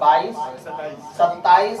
22, 27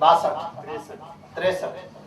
62, 63,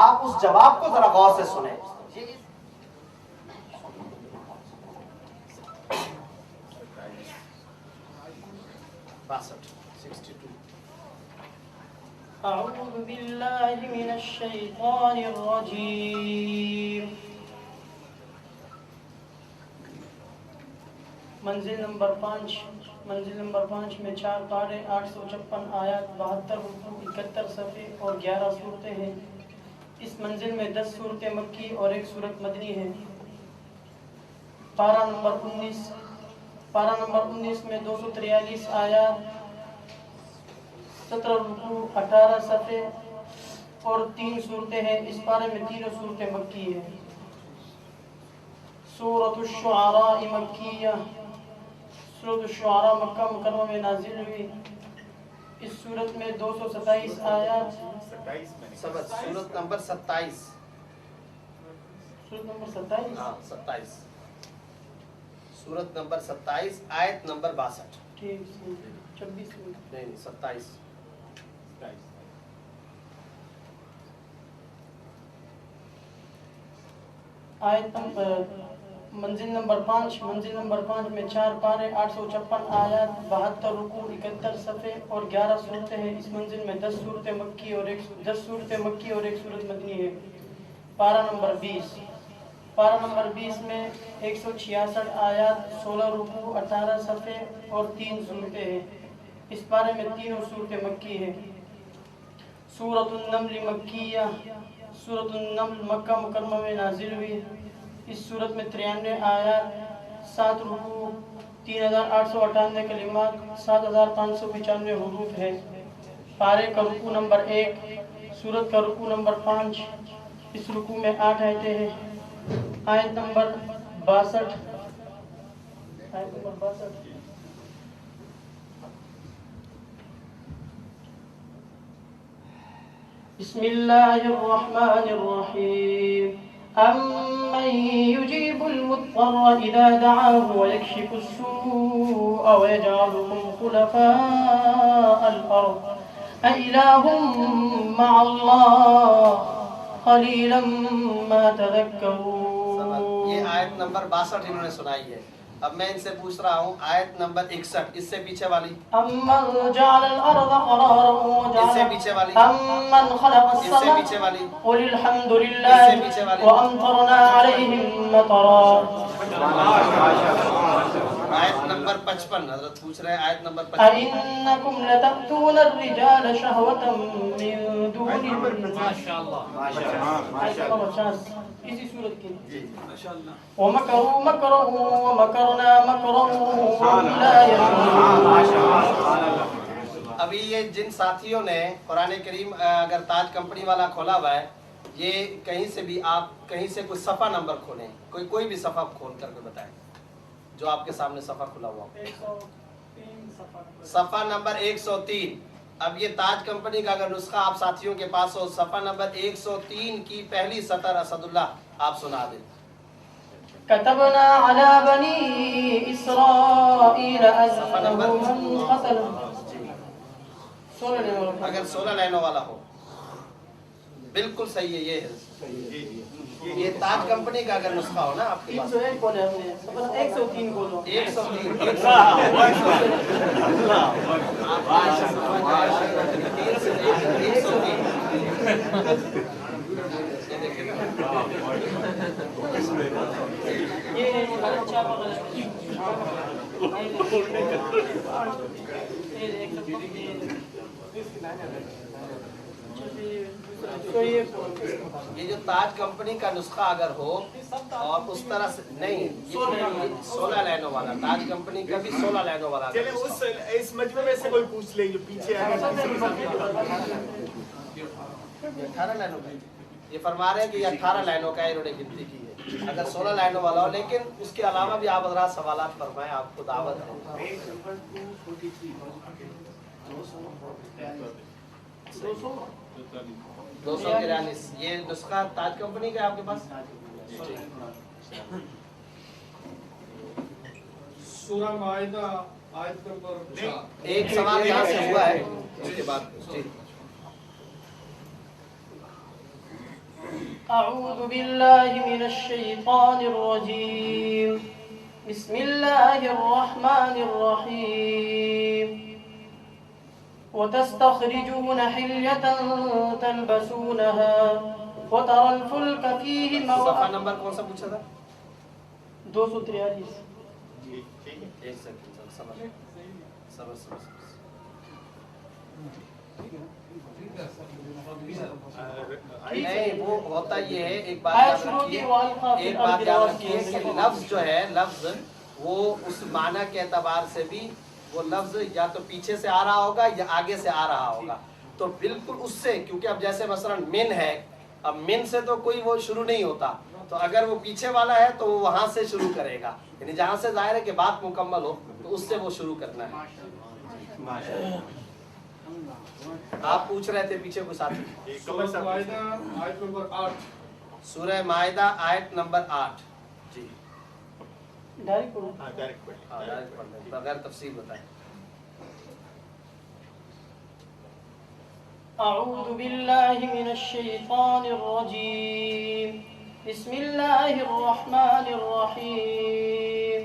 آپ اس جواب کو ذرا غور سے سنیں. 62. أعوذ بالله من الشيطان الرجيم. منزل نمبر 5 میں 4 پارے 856 آیات 72 رکوع 71 صفحے اور 11 صورتیں ہیں. اس منزل میں 10 صورتیں مکی اور 1 صورت مدنی ہے. پارہ نمبر 19 میں 243 آیات 17 رکوع 18 صفحے اور 3 صورتیں ہیں. اس پارے میں 3 صورتیں مکی ہیں. سورۃ الشعراء مکیہ. سورۃ الشعراء مکہ مکرمہ میں نازل ہوئی. اس سورت میں 227 آیات. سورت نمبر 27. سورت نمبر 27. ہاں 27. سورت نمبر 27 آیت نمبر 62. ٹھیک 26 نہیں 27. آیت منزل نمبر 5 میں 4 پارے 856 آیات 72 رکوع 71 صفحے اور 11 صورتیں ہیں. اس منزل میں 10 صورتیں مکی اور 1 صورت مدنی ہے. پارہ نمبر 20 میں 166 آیات 16 رکوع 18 صفحے اور 3 صورتیں ہیں. اس پارے میں 3 صورتیں مکی ہیں. سورۃ النمل مکیہ. سورۃ النمل مکہ مکرمہ میں نازل ہوئی. اس صورت میں 93 آیات 7 رکوع 3898 کلمات 7595 حروف ہے. پارے کا رکوع نمبر 1. سورت کا رکوع نمبر 5. اس رکوع میں 8 آیتیں ہیں. آیت نمبر 62. بسم الله الرحمن الرحيم. أمن يجيب المضطر إذا دعاه ويكشف السوء ويجعلكم خلفاء الأرض أإله مع الله قليلا ما تذكرون. یہ آیت نمبر 62 انہوں نے سنائی ہے. اب میں ان سے پوچھ رہا ہوں آیت نمبر 61 اس سے پیچھے والی. أَمَّنْ جَعَلَ الْأَرْضَ قَرَارًا اس سے پیچھے والی. أَمَّنْ خَلَقَ اس سے السَّمَاءَ پیچھے والی. قُلِ الْحَمْدُ لِلَّهِ وَأَمْطَرْنَا عَلَيْهِمْ مَطَرًا. آیت نمبر 55 حضرت پوچھ رہے ہیں آیت نمبر 55. أَإِنَّكُمْ لَتَأْتُونَ الرِّجَالَ شَهْوَةً مِّن دُونِ النِّسَاءِ. اسی صورت کی وَمَكَرُوا مَكْرًا وَمَكَرْنَا مَكْرًا وَهُمْ لَا يَشْعُرُونَ. ابھی یہ جن ساتھیوں نے قرآن کریم اگر تاج کمپنی والا کھولا ہوا ہے یہ کہیں سے بھی آپ کہیں سے کوئی صفحہ نمبر کھولیں کوئی بھی صفحہ کھول کر کے بتائیں جو آپ کے سامنے صفحہ کھلا ہوا ہو. صفحہ نمبر 103. اب یہ تاج کمپنی کا اگر نسخہ آپ ساتھیوں کے پاس ہو صفحہ نمبر 103 کی پہلی سطر اسد اللہ آپ سنا دیں. كتبنا على بني إسرائيل أنه من قتل. اگر 16 لائنوں والا ہو بالکل صحیح ہے. یہ تاج کمپنی کا اگر نسخہ ہو نا آپ کے پاس 103 بولو 103 یہ جو تاج کمپنی کا نسخہ اگر ہو اور اس طرح سے نہیں 16 لائنوں والا تاج کمپنی کا بھی 16 لائنوں والا. چلے اس مجموعے میں سے کوئی پوچھ لے جو پیچھے آگے 18 لائنوں کا یہ فرما رہے ہیں کہ یہ 18 لائنوں کا انہوں نے گنتی کی ہے اگر 16 لائنوں والا ہو. لیکن اس کے علاوہ بھی آپ حضرات سوالات فرمائیں آپ کو دعوت ہے. 243 یہ نسخہ تاج کمپنی کا ہے آپ کے پاس. سورہ مائدہ آیت نمبر 4. ایک سوال یہاں سے ہوا ہے اس کے بعد جی أعوذ بالله من الشيطان الرجيم بسم الله الرحمن الرحيم وتستخرجون حلية تلبسونها وترى الفلك فيه صفحہ نمبر کون سا پوچھا تھا؟ 243. ایک سیکنڈ صبر. نہیں وہ ہوتا یہ ہے، ایک بات یاد رکھیے کہ لفظ جو ہے، لفظ وہ اس معنی کے اعتبار سے بھی وہ لفظ یا تو پیچھے سے آ رہا ہوگا یا آگے سے آ رہا ہوگا، تو بالکل اس سے، کیونکہ اب جیسے مثلا من ہے، اب من سے تو کوئی وہ شروع نہیں ہوتا، تو اگر وہ پیچھے والا ہے تو وہ وہاں سے شروع کرے گا، یعنی جہاں سے ظاہر ہے کہ بات مکمل ہو تو اس سے وہ شروع کرنا ہے. آپ پوچھ رہے تھے پیچھے کوئی ساتھی. سورہ مائدہ آیت نمبر 8. سورہ مائدہ آیت نمبر 8. جی ڈائریکٹ پڑھو. ڈائریکٹ پڑھ پڑھ لیں بغیر تفصیل بتائیں. أعوذ بالله من الشيطان الرجيم بسم الله الرحمن الرحيم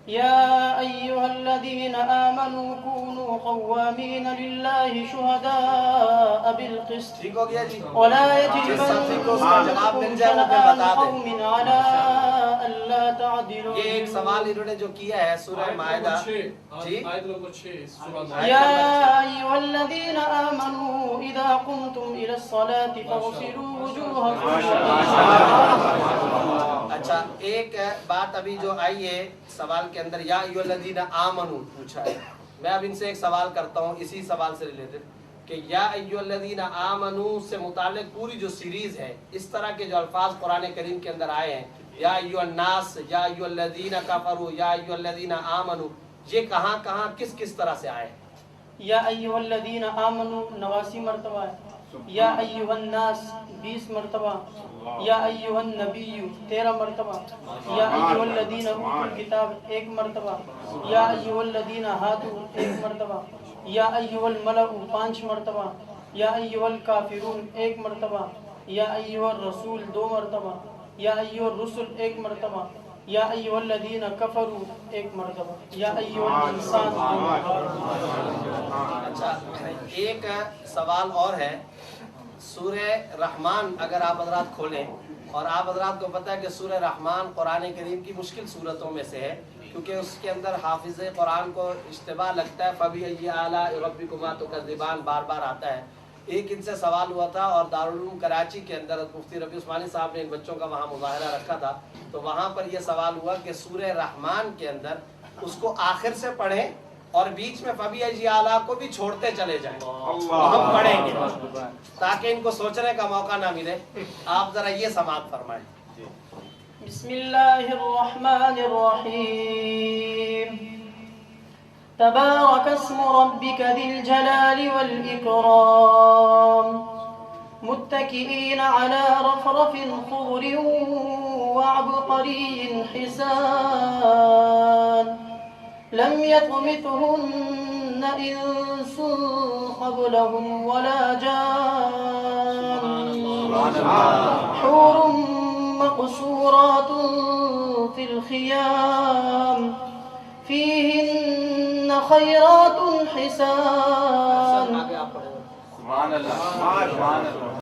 يا أيها الذين آمنوا كونوا قوامين لله شهداء بالقسط ٹھیک ہو گیا جی. ولا يجرمنكم شنآن قوم على ألا تعدلوا. یہ ایک سوال انہوں نے جو کیا ہے سورہ مائدہ. جی آیت نمبر 6 سورہ يا أيها الذين آمنوا إذا قمتم إلى الصلاة فاغسلوا وجوهكم. اچھا ایک بات ابھی جو آئی ہے سوال کے اندر، یا ایھا الذین آمنوا پوچھا ہے. میں اب ان سے ایک سوال کرتا ہوں اسی سوال سے ریلیٹڈ کہ یا ایھا الذین آمنوا سے متعلق پوری جو سیریز ہے، اس طرح کے جو الفاظ قرآن کریم کے اندر آئے ہیں، یا ایھا الناس، یا ایھا الذین کفروا، یا ایھا الذین آمنوا، یہ کہاں کہاں کس کس طرح سے آئے؟ یا ایھا الذین آمنوا 89 مرتبہ ہے. یا ایھا الناس 20 مرتبہ. یا ایھا النبی 13 مرتبہ. یا ایھا الذین اوتوا الکتاب 1 مرتبہ. یا ایھا الذین ہادوا 1 مرتبہ. یا ایھا الملأ 5 مرتبہ. یا ایھا الکافرون 1 مرتبہ. یا ایھا الرسول 2 مرتبہ. یا ایھا الرسل 1 مرتبہ. یا ایھا الذین کفروا 1 مرتبہ. یا ایھا الانسان 2 مرتبہ. اچھا ایک سوال اور ہے. سورہ رحمان اگر آپ حضرات کھولیں، اور آپ حضرات کو پتہ ہے کہ سورہ رحمان قرآن کریم کی مشکل صورتوں میں سے ہے، کیونکہ اس کے اندر حافظ قرآن کو اشتباہ لگتا ہے. فَبِأَيِّ آلَاءِ رَبِّكُمَا تُكَذِّبَانِ بار بار آتا ہے. ایک ان سے سوال ہوا تھا، اور دارالعلوم کراچی کے اندر مفتی رفیع عثمانی صاحب نے ایک بچوں کا وہاں مظاہرہ رکھا تھا، تو وہاں پر یہ سوال ہوا کہ سورہ رحمان کے اندر اس کو آخر سے پڑھیں اور بیچ میں فَبِأَيِّ آلَاء کو بھی چھوڑتے چلے جائیں، تو ہم پڑھیں گے تاکہ ان کو سوچنے کا موقع نہ ملے. آپ ذرا یہ سماعت فرمائیں. بسم اللہ الرحمن الرحیم تبارک اسم ربک ذی الجلال والإکرام متکئین علی رفرف خضر وعبقری حسان لم يطمثهن إنس قبلهم ولا جان حور مقصورات في الخيام فيهن خيرات حسان. سبحان اللہ.